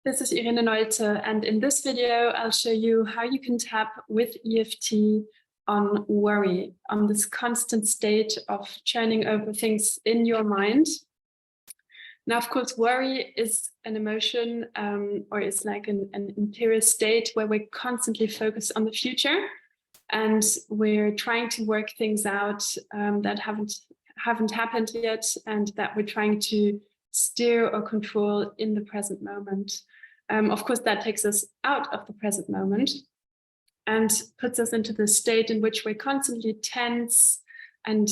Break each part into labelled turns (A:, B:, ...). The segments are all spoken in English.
A: This is Irene Nolte, and in this video, I'll show you how you can tap with EFT on worry, on this constant state of churning over things in your mind. Now, of course, worry is an emotion or it's like an interior state where we're constantly focused on the future and we're trying to work things out that haven't happened yet and that we're trying to steer or control in the present moment. Of course, that takes us out of the present moment and puts us into the state in which we're constantly tense and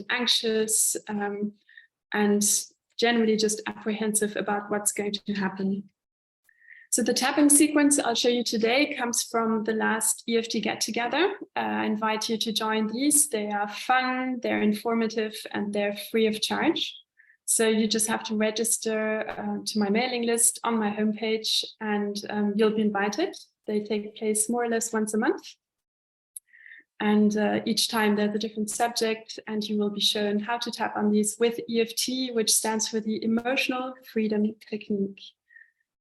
A: anxious and generally just apprehensive about what's going to happen. So the tapping sequence I'll show you today comes from the last EFT get-together. I invite you to join these. They are fun, they're informative, and they're free of charge. So you just have to register to my mailing list on my homepage and you'll be invited. They take place more or less once a month. And each time there's a different subject and you will be shown how to tap on these with EFT, which stands for the Emotional Freedom Technique.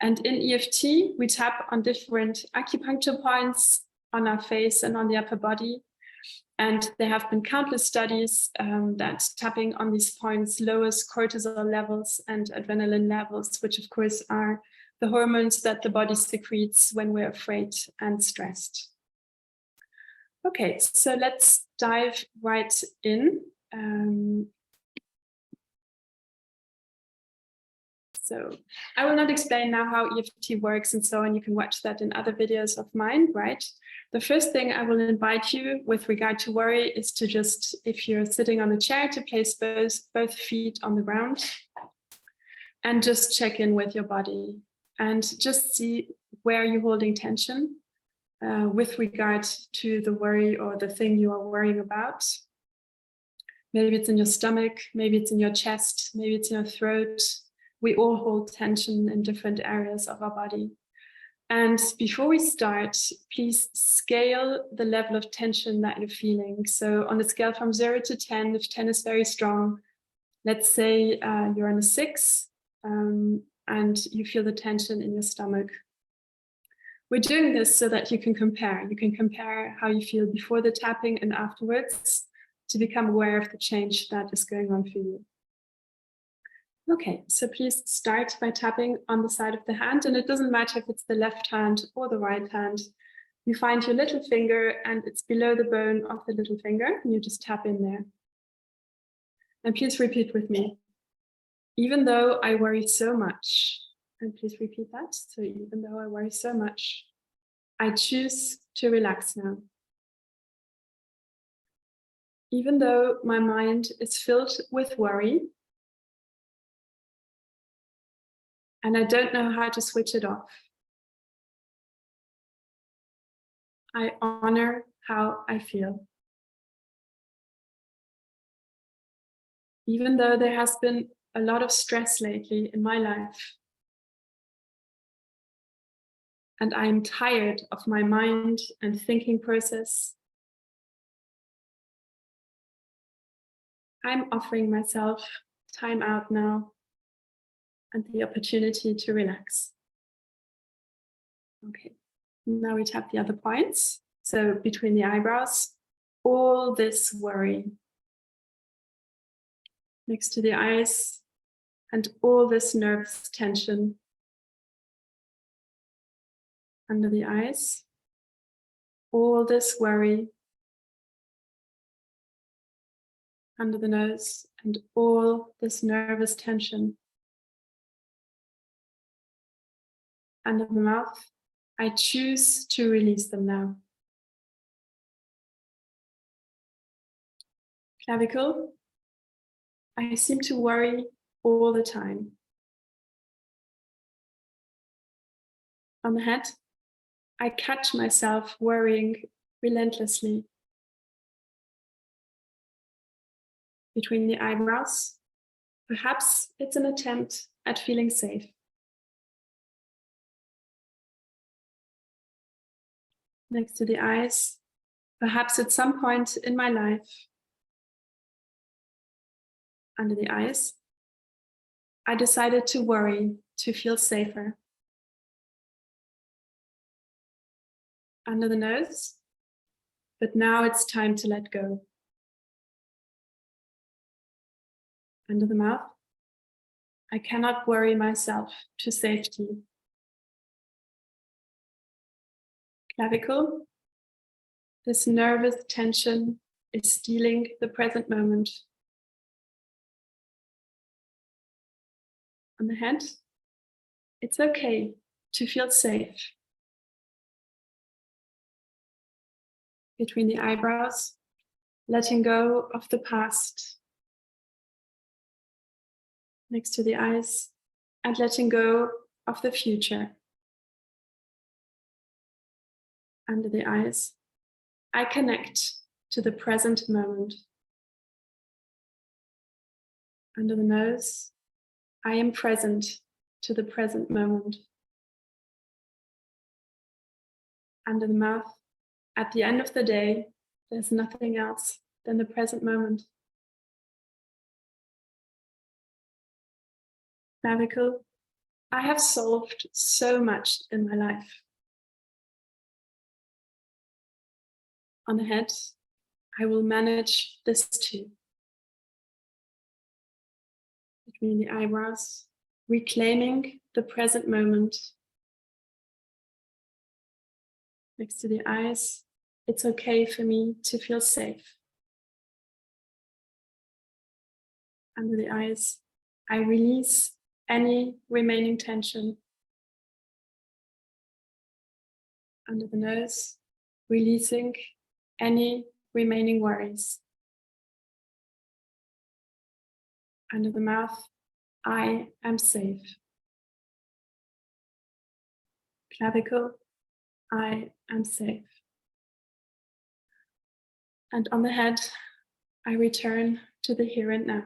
A: And in EFT, we tap on different acupuncture points on our face and on the upper body. And there have been countless studies that tapping on these points lowers cortisol levels and adrenaline levels, which of course are the hormones that the body secretes when we're afraid and stressed. Okay, so let's dive right in. So I will not explain now how EFT works and so on. You can watch that in other videos of mine, right? The first thing I will invite you with regard to worry is to just, if you're sitting on a chair, to place both feet on the ground and just check in with your body and just see where you're holding tension with regard to the worry or the thing you are worrying about. Maybe it's in your stomach, maybe it's in your chest, maybe it's in your throat. We all hold tension in different areas of our body. And before we start, please scale the level of tension that you're feeling. So on a scale from 0 to 10, if 10 is very strong, let's say you're on a 6 and you feel the tension in your stomach. We're doing this so that you can compare. You can compare how you feel before the tapping and afterwards to become aware of the change that is going on for you. Okay, so please start by tapping on the side of the hand, and it doesn't matter if it's the left hand or the right hand. You find your little finger and it's below the bone of the little finger, and you just tap in there. And please repeat with me. Even though I worry so much, and please repeat that. So even though I worry so much, I choose to relax now. Even though my mind is filled with worry, and I don't know how to switch it off, I honor how I feel. Even though there has been a lot of stress lately in my life, and I am tired of my mind and thinking process, I'm offering myself time out now and the opportunity to relax. Okay, now we tap the other points. So between the eyebrows, all this worry. Next to the eyes, and all this nervous tension. Under the eyes, all this worry. Under the nose, and all this nervous tension. Under the mouth, I choose to release them now. Clavicle, I seem to worry all the time. On the head, I catch myself worrying relentlessly. Between the eyebrows, perhaps it's an attempt at feeling safe. Next to the eyes, perhaps at some point in my life. Under the eyes, I decided to worry to feel safer. under the nose. But now it's time to let go. Under the mouth. I cannot worry myself to safety. Clavicle. This nervous tension is stealing the present moment. On the head. It's okay to feel safe. Between the eyebrows, letting go of the past. Next to the eyes, and letting go of the future. Under the eyes, I connect to the present moment. Under the nose, I am present to the present moment. Under the mouth, at the end of the day, there's nothing else than the present moment. Clavicle, I have solved so much in my life. On the head, I will manage this too. Between the eyebrows, reclaiming the present moment. Next to the eyes, it's okay for me to feel safe. Under the eyes, I release any remaining tension. Under the nose, releasing any remaining worries. Under the mouth, I am safe. Clavicle, I am safe. And on the head, I return to the here and now.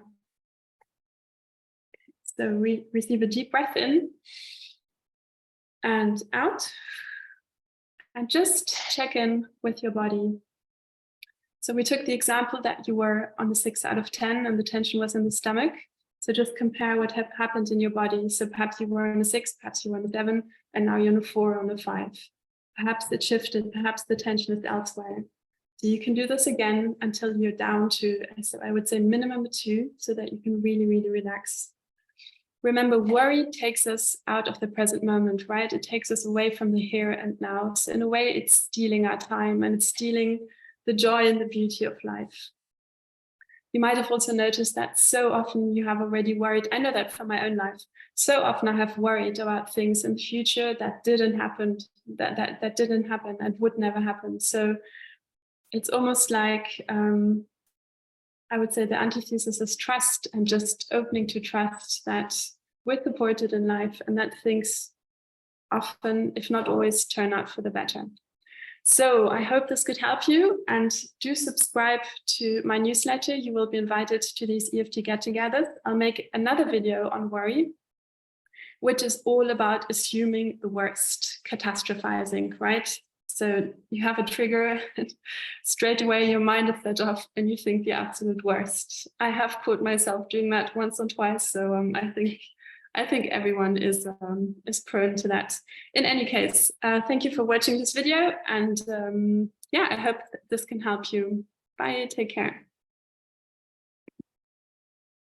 A: So receive a deep breath in and out. And just check in with your body. So we took the example that you were on the 6 out of 10 and the tension was in the stomach. So just compare what happened in your body. So perhaps you were on a 6, perhaps you were on a 7, and now you're on a 4 or on a 5. Perhaps it shifted, perhaps the tension is elsewhere. So you can do this again until you're down to, so I would say minimum 2, so that you can really, really relax. Remember, worry takes us out of the present moment, right? It takes us away from the here and now. So in a way, it's stealing our time and it's stealing the joy and the beauty of life. You might have also noticed that so often you have already worried. I know that from my own life. So often I have worried about things in the future that didn't happen, that didn't happen and would never happen. So it's almost like, I would say the antithesis is trust, and just opening to trust that we're supported in life and that things often, if not always, turn out for the better. So I hope this could help you, and do subscribe to my newsletter. You will be invited to these EFT get-togethers. I'll make another video on worry, which is all about assuming the worst, catastrophizing, right? So you have a trigger and straight away your mind is set off and you think the absolute worst. I have caught myself doing that once or twice. So I think everyone is prone to that. In any case, thank you for watching this video, and yeah, I hope this can help you. Bye, take care.